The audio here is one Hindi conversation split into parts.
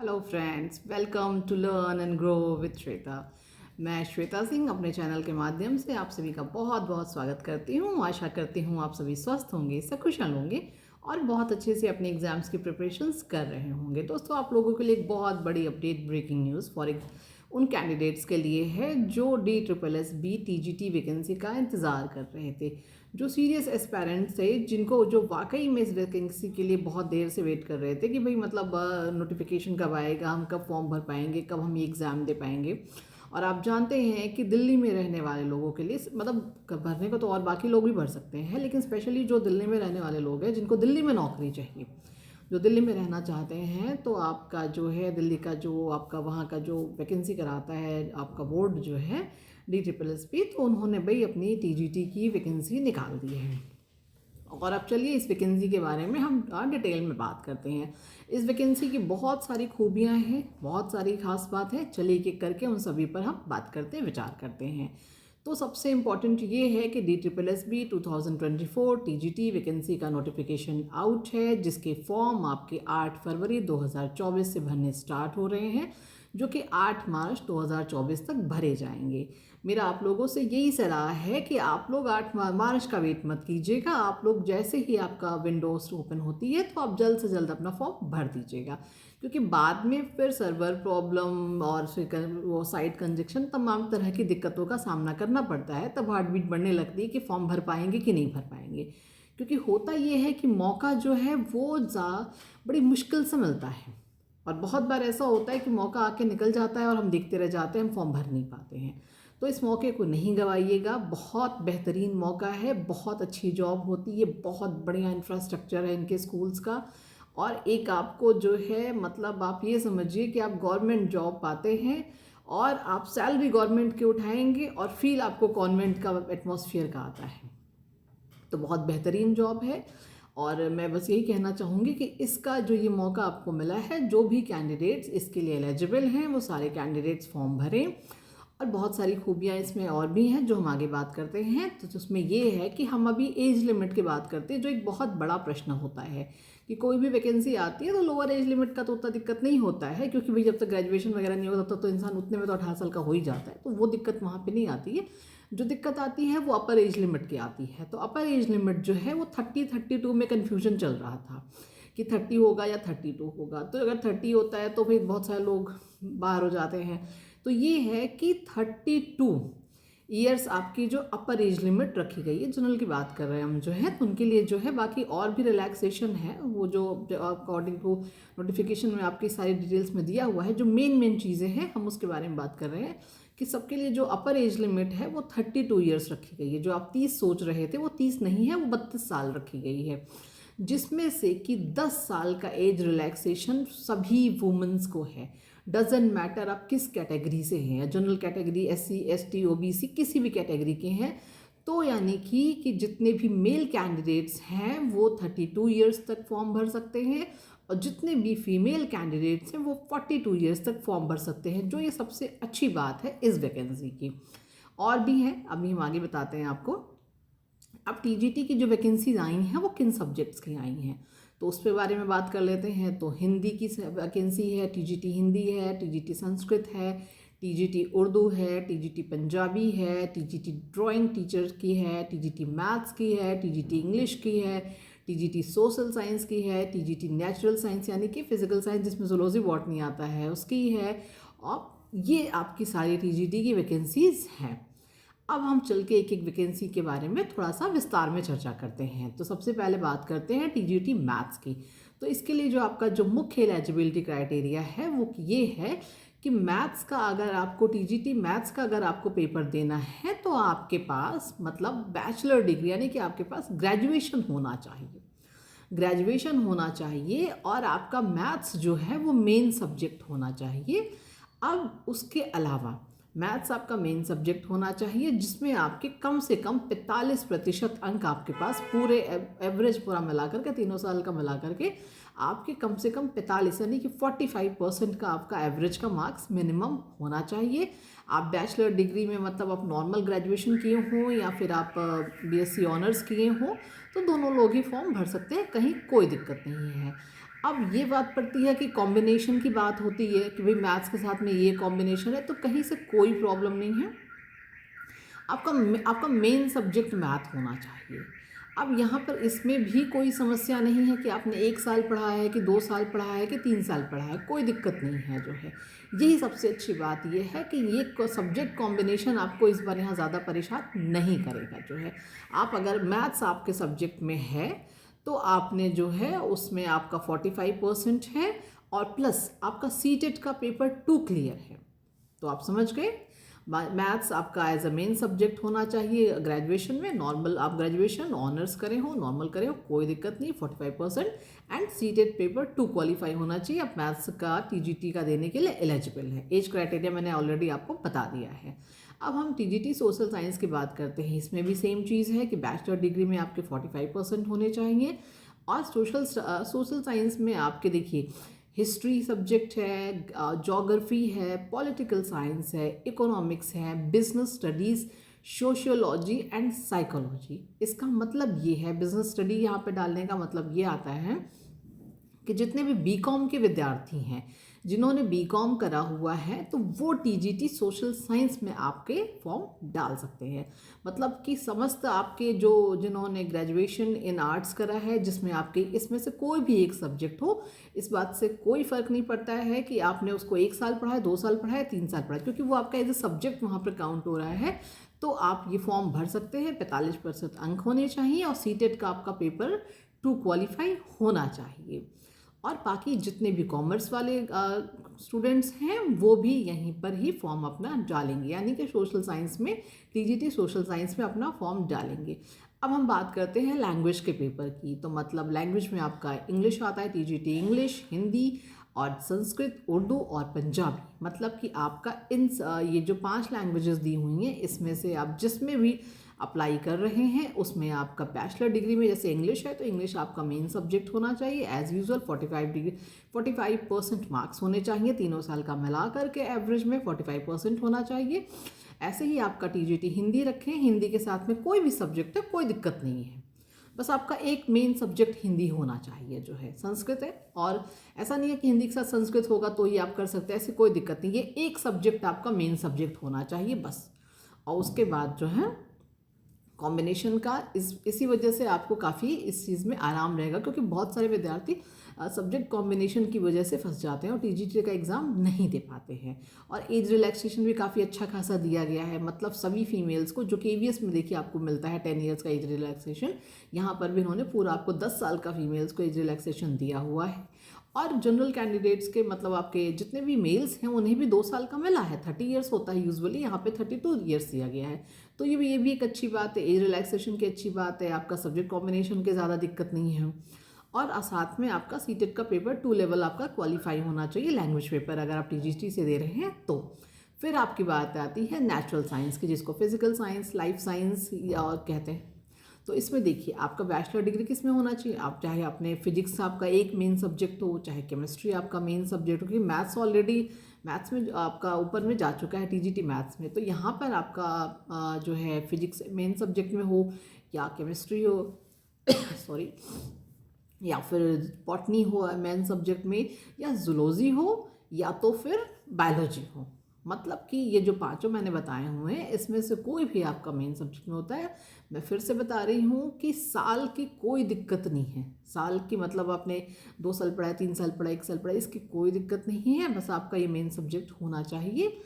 Hello friends, welcome to learn and grow with Shweta. मैं श्वेता सिंह अपने चैनल के माध्यम से आप सभी का बहुत बहुत स्वागत करती हूँ। आशा करती हूँ आप सभी स्वस्थ होंगे, सकुशल होंगे और बहुत अच्छे से अपने एग्जाम्स की प्रिपरेशंस कर रहे होंगे। दोस्तों, आप लोगों के लिए एक बहुत बड़ी अपडेट, ब्रेकिंग न्यूज़ फॉर उन कैंडिडेट्स के लिए है जो DSSB TGT वैकेंसी का इंतज़ार कर रहे थे, जो सीरियस एस्पायरेंट्स थे, जिनको जो वाकई में इस वैकेंसी के लिए बहुत देर से वेट कर रहे थे कि भाई मतलब नोटिफिकेशन कब आएगा, हम कब फॉर्म भर पाएंगे, कब हम ये एग्ज़ाम दे पाएंगे। और आप जानते हैं कि दिल्ली में रहने वाले लोगों के लिए मतलब भरने को तो और बाकी लोग भी भर सकते हैं, लेकिन स्पेशली जो दिल्ली में रहने वाले लोग हैं, जिनको दिल्ली में नौकरी चाहिए, जो दिल्ली में रहना चाहते हैं, तो आपका जो है दिल्ली का जो आपका वहाँ का जो वैकेंसी कराता है आपका बोर्ड जो है DSSB, तो उन्होंने भाई अपनी TGT की वैकेंसी निकाल दी है। और अब चलिए इस वैकेंसी के बारे में हम डिटेल में बात करते हैं। इस वैकेंसी की बहुत सारी खूबियां हैं, बहुत सारी खास बात है। चलिए एक एक करके उन सभी पर हम बात करते हैं, विचार करते हैं। तो सबसे इम्पॉर्टेंट ये है कि DSSB 2024 TGT वैकेंसी का नोटिफिकेशन आउट है, जिसके फॉर्म आपके 8 फरवरी 2024 से भरने स्टार्ट हो रहे हैं, जो कि 8 मार्च 2024 तक भरे जाएंगे। मेरा आप लोगों से यही सलाह है कि आप लोग 8 मार्च का वेट मत कीजिएगा। आप लोग जैसे ही आपका विंडोज ओपन होती है तो आप जल्द से जल्द अपना फॉर्म भर दीजिएगा, क्योंकि बाद में फिर सर्वर प्रॉब्लम और फिर वो साइट कंजेक्शन, तमाम तरह की दिक्कतों का सामना करना पड़ता है। तब हार्ट बीट बढ़ने लगती है कि फॉर्म भर पाएंगे कि नहीं भर पाएंगे, क्योंकि होता ये है कि मौका जो है वो बड़ी मुश्किल से मिलता है। और बहुत बार ऐसा होता है कि मौका आके निकल जाता है और हम देखते रह जाते हैं, हम फॉर्म भर नहीं पाते हैं। तो इस मौके को नहीं गंवाइएगा, बहुत बेहतरीन मौका है, बहुत अच्छी जॉब होती है, बहुत बढ़िया इंफ्रास्ट्रक्चर है इनके स्कूल्स का। और एक आपको जो है मतलब आप ये समझिए कि आप गवर्नमेंट जॉब पाते हैं और आप सैलरी गवर्नमेंट की उठाएंगे और फील आपको कॉन्वेंट का एटमॉस्फेयर का आता है। तो बहुत बेहतरीन जॉब है। और मैं बस यही कहना चाहूँगी कि इसका जो ये मौका आपको मिला है, जो भी कैंडिडेट्स इसके लिए एलिजिबल हैं वो सारे कैंडिडेट्स फॉर्म भरें। और बहुत सारी खूबियाँ इसमें और भी हैं जो हम आगे बात करते हैं। तो उसमें ये है कि हम अभी एज लिमिट की बात करते हैं, जो एक बहुत बड़ा प्रश्न होता है कि कोई भी वैकेंसी आती है तो लोअर एज लिमिट का तो उतना दिक्कत नहीं होता है, क्योंकि भाई जब तक ग्रेजुएशन वगैरह नहीं होता तो इंसान उतने में तो 18 साल का हो ही जाता है, तो वो दिक्कत वहाँ पे नहीं आती है। जो दिक्कत आती है वो अपर एज लिमिट की आती है। तो अपर एज लिमिट जो है वो 32 में कन्फ्यूजन चल रहा था कि 30 होगा या 32 होगा। तो अगर 30 होता है तो फिर बहुत सारे लोग बाहर हो जाते हैं। तो ये है कि 32 ईयर्स आपकी जो अपर एज लिमिट रखी गई है, जनरल की बात कर रहे हैं हम जो है, तो उनके लिए जो है बाकी और भी रिलैक्सेशन है, वो जो अकॉर्डिंग टू नोटिफिकेशन में आपकी सारी डिटेल्स में दिया हुआ है, जो मेन चीज़ें हैं हम उसके बारे में बात कर रहे हैं कि सबके लिए जो अपर एज लिमिट है वो 32 ईयर्स रखी गई है। जो आप 30 सोच रहे थे वो 30 नहीं है, वो 32 साल रखी गई है, जिसमें से कि 10 साल का एज रिलैक्सेशन सभी वुमेंस को है। डजेंट मैटर आप किस कैटेगरी से हैं, general category, SC ST OBC किसी भी कैटेगरी के हैं। तो यानी कि जितने भी मेल कैंडिडेट्स हैं वो 32 ईयर्स तक फॉर्म भर सकते हैं, और जितने भी फीमेल कैंडिडेट्स हैं वो 42 ईयर्स तक फॉर्म भर सकते हैं, जो ये सबसे अच्छी बात है इस वैकेंसी की। और भी हैं, अभी हम आगे बताते हैं आपको। अब TGT की जो वैकेंसीज आई हैं वो किन सब्जेक्ट्स की आई हैं, तो उस पर बारे में बात कर लेते हैं। तो हिंदी की वैकेंसी है, TGT हिंदी है, TGT संस्कृत है, TGT उर्दू है, TGT पंजाबी है, TGT ड्राइंग टीचर की है, TGT मैथ्स की है, TGT इंग्लिश की है, TGT सोशल साइंस की है, TGT नेचुरल साइंस यानी कि फिजिकल साइंस जिसमें जूलॉजी बॉटनी आता है उसकी है। और ये आपकी सारी TGT की वैकेंसीज हैं। अब हम चल के एक एक वैकेंसी के बारे में थोड़ा सा विस्तार में चर्चा करते हैं। तो सबसे पहले बात करते हैं TGT मैथ्स की। तो इसके लिए जो आपका जो मुख्य एलिजिबिलिटी क्राइटेरिया है वो ये है कि मैथ्स का अगर आपको TGT मैथ्स का अगर आपको पेपर देना है तो आपके पास मतलब बैचलर डिग्री यानी कि आपके पास ग्रेजुएशन होना चाहिए, ग्रेजुएशन होना चाहिए, और आपका मैथ्स जो है वो मेन सब्जेक्ट होना चाहिए। अब उसके अलावा मैथ्स आपका मेन सब्जेक्ट होना चाहिए, जिसमें आपके कम से कम 45% अंक आपके पास पूरे एवरेज पूरा मिला करके, तीनों साल का मिला करके आपके कम से कम 45 यानी कि 45% का आपका एवरेज का मार्क्स मिनिमम होना चाहिए। आप बैचलर डिग्री में मतलब आप नॉर्मल ग्रेजुएशन किए हों या फिर आप BSc ऑनर्स किए हों, तो दोनों लोग ही फॉर्म भर सकते हैं, कहीं कोई दिक्कत नहीं है। अब ये बात पड़ती है कि कॉम्बिनेशन की बात होती है कि भाई मैथ्स के साथ में ये कॉम्बिनेशन है, तो कहीं से कोई प्रॉब्लम नहीं है। आपका मेन सब्जेक्ट मैथ होना चाहिए। अब यहाँ पर इसमें भी कोई समस्या नहीं है कि आपने 1 साल पढ़ा है कि 2 साल पढ़ा है कि 3 साल पढ़ा है, कोई दिक्कत नहीं है जो है। यही सबसे अच्छी बात ये है कि ये सब्जेक्ट कॉम्बिनेशन आपको इस बार यहाँ ज़्यादा परेशान नहीं करेगा जो है। आप अगर मैथ्स आपके सब्जेक्ट में है तो आपने जो है उसमें आपका 45% है, और प्लस आपका सीटेट का पेपर 2 क्लियर है। तो आप समझ गए, मैथ्स आपका एज अ मेन सब्जेक्ट होना चाहिए ग्रेजुएशन में। नॉर्मल आप ग्रेजुएशन ऑनर्स करें हो, नॉर्मल करें हो, कोई दिक्कत नहीं, 45%। एंड सीटेट पेपर 2 क्वालिफाई होना चाहिए। आप मैथ्स का टीजीटी का देने के लिए एलिजिबल है। एज क्राइटेरिया मैंने ऑलरेडी आपको बता दिया है। अब हम टीजीटी सोशल साइंस की बात करते हैं। इसमें भी सेम चीज़ है कि बैचलर डिग्री में आपके 45% होने चाहिए, और सोशल साइंस में आपके देखिए हिस्ट्री सब्जेक्ट है, जोग्राफी है, पॉलिटिकल साइंस है, इकोनॉमिक्स है, business studies, sociology and psychology. इसका मतलब ये है, बिजनेस स्टडी यहाँ पे डालने का मतलब ये आता है कि जितने भी बीकॉम के विद्यार्थी हैं, जिन्होंने बीकॉम करा हुआ है, तो वो टीजीटी सोशल साइंस में आपके फॉर्म डाल सकते हैं। मतलब कि समस्त आपके जो जिन्होंने ग्रेजुएशन इन आर्ट्स करा है, जिसमें आपके इसमें से कोई भी एक सब्जेक्ट हो, इस बात से कोई फ़र्क नहीं पड़ता है कि आपने उसको 1 साल पढ़ा है, 2 साल पढ़ा है, 3 साल पढ़ा है, क्योंकि वो आपका एज ए सब्जेक्ट वहाँ पर काउंट हो रहा है। तो आप ये फॉर्म भर सकते हैं। 45% अंक होने चाहिए, और सीटेट का आपका पेपर 2 क्वालिफाई होना चाहिए। और बाकी जितने भी कॉमर्स वाले स्टूडेंट्स हैं वो भी यहीं पर ही फॉर्म अपना डालेंगे, यानी कि सोशल साइंस में टीजीटी सोशल साइंस में अपना फॉर्म डालेंगे। अब हम बात करते हैं लैंग्वेज के पेपर की। तो मतलब लैंग्वेज में आपका इंग्लिश आता है, टीजीटी इंग्लिश, हिंदी और संस्कृत, उर्दू और पंजाबी। मतलब कि आपका ये जो 5 लैंग्वेजेस दी हुई हैं, इसमें से आप जिसमें भी अप्लाई कर रहे हैं उसमें आपका बैचलर डिग्री में जैसे इंग्लिश है तो इंग्लिश आपका मेन सब्जेक्ट होना चाहिए। एज़ यूजुअल 45% मार्क्स होने चाहिए, तीनों साल का मिला करके एवरेज में 45% होना चाहिए। ऐसे ही आपका टीजीटी हिंदी रखें, हिंदी के साथ में कोई भी सब्जेक्ट है, कोई दिक्कत नहीं है, बस आपका एक मेन सब्जेक्ट हिंदी होना चाहिए जो है। संस्कृत है, और ऐसा नहीं है कि हिंदी के साथ संस्कृत होगा तो ही आप कर सकते हैं, ऐसी कोई दिक्कत नहीं। ये एक सब्जेक्ट आपका मेन सब्जेक्ट होना चाहिए बस। और उसके बाद जो है कॉम्बिनेशन का इसी वजह से आपको काफ़ी इस चीज़ में आराम रहेगा, क्योंकि बहुत सारे विद्यार्थी सब्जेक्ट कॉम्बिनेशन की वजह से फंस जाते हैं और टीजीटी का एग्ज़ाम नहीं दे पाते हैं। और एज रिलैक्सेशन भी काफ़ी अच्छा खासा दिया गया है। मतलब सभी फीमेल्स को, जो केवीएस में देखिए आपको मिलता है 10 ईयर्स का एज रिलैक्सेशन, यहाँ पर भी उन्होंने पूरा आपको 10 साल का फीमेल्स को एज रिलैक्सेशन दिया हुआ है। और जनरल कैंडिडेट्स के मतलब आपके जितने भी मेल्स हैं उन्हें भी 2 साल का मिला है। 30 ईयर्स होता है यूजुअली, यहाँ पे 32 ईयर्स दिया गया है। तो ये भी एक अच्छी बात है, एज रिलैक्सेशन की अच्छी बात है। आपका सब्जेक्ट कॉम्बिनेशन के ज़्यादा दिक्कत नहीं है। और साथ में आपका सीटेट का पेपर 2 लेवल आपका क्वालिफाई होना चाहिए, लैंग्वेज पेपर अगर आप टीजीटी से दे रहे हैं तो। फिर आपकी बात आती है नेचुरल साइंस की, जिसको फिजिकल साइंस, लाइफ साइंस और कहते हैं। तो इसमें देखिए आपका बैचलर डिग्री किस में होना चाहिए। आप चाहे अपने फिजिक्स आपका एक मेन सब्जेक्ट हो, चाहे केमिस्ट्री आपका मेन सब्जेक्ट हो, क्योंकि मैथ्स ऑलरेडी मैथ्स में आपका ऊपर में जा चुका है टीजीटी मैथ्स में। तो यहाँ पर आपका जो है फिजिक्स मेन सब्जेक्ट में हो, या केमिस्ट्री हो सॉरी, या फिर बॉटनी हो मेन सब्जेक्ट में, या जूलॉजी हो, या तो फिर बायोलॉजी हो। मतलब कि ये जो 5 मैंने बताए हुए हैं इसमें से कोई भी आपका मेन सब्जेक्ट में होता है। मैं फिर से बता रही हूँ कि साल की कोई दिक्कत नहीं है। साल की मतलब आपने 2 साल पढ़ा है, 3 साल पढ़ा है, 1 साल पढ़ा है, इसकी कोई दिक्कत नहीं है। बस आपका ये मेन सब्जेक्ट होना चाहिए,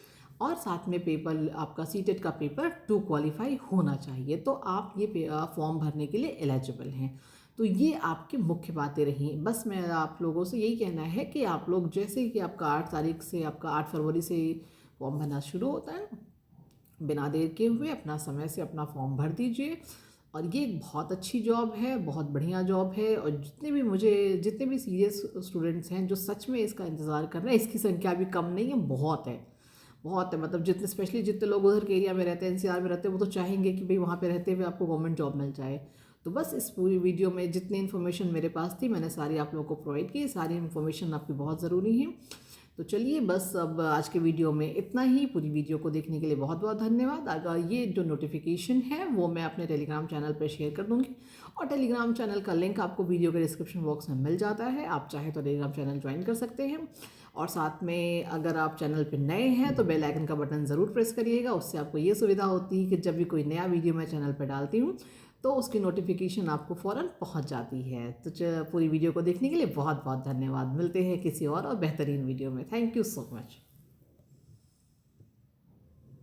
और साथ में पेपर आपका सीटेट का पेपर 2 क्वालिफाई होना चाहिए, तो आप ये फॉर्म भरने के लिए एलिजिबल हैं। तो ये आपकी मुख्य बातें रही। बस मेरा आप लोगों से यही कहना है कि आप लोग जैसे कि आपका 8 तारीख से, आपका 8 फरवरी से फॉर्म भरना शुरू होता है, बिना देर के हुए अपना समय से अपना फॉर्म भर दीजिए। और ये एक बहुत अच्छी जॉब है, बहुत बढ़िया जॉब है। और जितने भी सीरियस स्टूडेंट्स हैं जो सच में इसका इंतज़ार कर रहे हैं, इसकी संख्या भी कम नहीं है, बहुत है, बहुत है। मतलब जितने स्पेशली जितने लोग उधर के एरिया में रहते हैं, एनसीआर में रहते हैं, वो तो चाहेंगे कि भाई वहाँ पे रहते हुए आपको गवर्नमेंट जॉब मिल जाए। तो बस इस पूरी वीडियो में जितनी इन्फॉर्मेशन मेरे पास थी मैंने सारी आप लोगों को प्रोवाइड की। सारी इन्फॉर्मेशन आपकी बहुत ज़रूरी है। तो चलिए बस अब आज के वीडियो में इतना ही। पूरी वीडियो को देखने के लिए बहुत बहुत धन्यवाद। अगर ये जो नोटिफिकेशन है वो मैं अपने टेलीग्राम चैनल पर शेयर कर दूँगी और टेलीग्राम चैनल का लिंक आपको वीडियो के डिस्क्रिप्शन बॉक्स में मिल जाता है। आप चाहे तो टेलीग्राम चैनल ज्वाइन कर सकते हैं और साथ में अगर आप चैनल पर नए हैं तो बेल आइकन का बटन ज़रूर प्रेस करिएगा। उससे आपको ये सुविधा होती है कि जब भी कोई नया वीडियो मैं चैनल पर डालती हूँ तो उसकी नोटिफिकेशन आपको फ़ौरन पहुंच जाती है। तो पूरी वीडियो को देखने के लिए बहुत बहुत धन्यवाद। मिलते हैं किसी और बेहतरीन वीडियो में। Thank you so much.